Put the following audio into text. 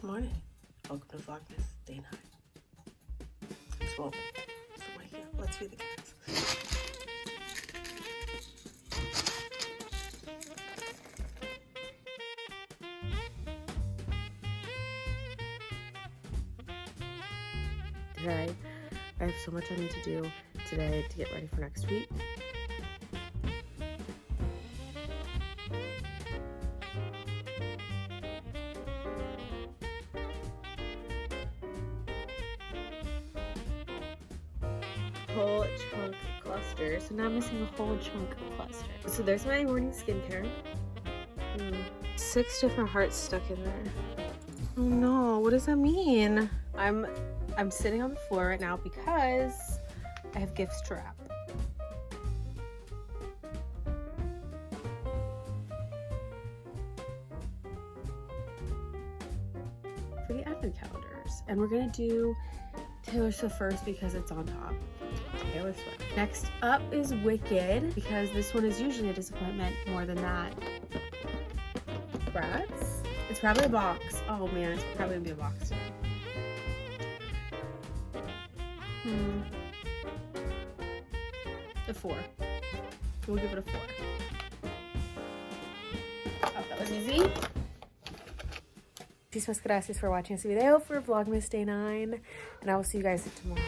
morning. Welcome to Vlogmas Day 9. It's woman. So right here. Let's feed the cats. Today, I have so much I need to do today to get ready for next week. Whole chunk cluster. So now I'm missing a whole chunk cluster. So there's my morning skincare. 6 different hearts stuck in there. Oh no, what does that mean? I'm sitting on the floor right now because I have gifts to wrap. For the advent calendars. And we're gonna do Taylor Swift first because it's on top. Taylor Swift. Next up is Wicked, because this one is usually a disappointment more than that. Bratz. It's probably a box. Oh man, it's probably gonna be a box today. A 4. We'll give it a 4. Oh, that was easy. Muchísimas gracias for watching this video for Vlogmas Day 9, and I will see you guys tomorrow.